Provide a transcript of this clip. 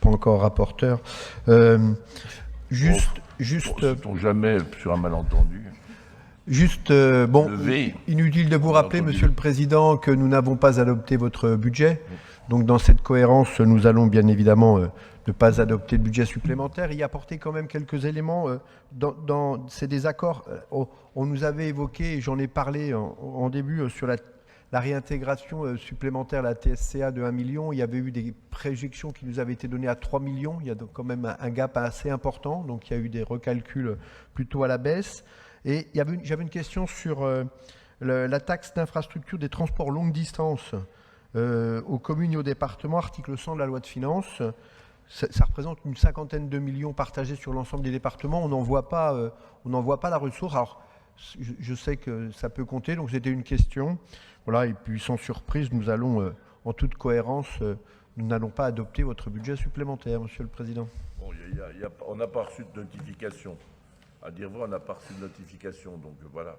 pas encore rapporteur. Sait-on jamais sur un malentendu. Bon, inutile de vous rappeler, Monsieur le Président, que nous n'avons pas adopté votre budget. Donc, dans cette cohérence, nous allons bien évidemment ne pas adopter de budget supplémentaire. Y apporter quand même quelques éléments. Dans ces désaccords, on nous avait évoqué, et j'en ai parlé en début, sur la réintégration supplémentaire, la TSCA de 1 million. Il y avait eu des préjections qui nous avaient été données à 3 millions. Il y a donc quand même un gap assez important. Donc, il y a eu des recalculs plutôt à la baisse. Et j'avais une question sur la taxe d'infrastructure des transports longue distance aux communes et aux départements, article 100 de la loi de finances. Ça représente une cinquantaine de millions partagés sur l'ensemble des départements. On n'en voit pas la ressource. Alors, je sais que ça peut compter, donc c'était une question. Voilà, et puis sans surprise, nous allons, en toute cohérence, nous n'allons pas adopter votre budget supplémentaire, Monsieur le Président. Bon, on n'a pas reçu de notification. À dire vrai, on n'a pas reçu de notification, donc voilà.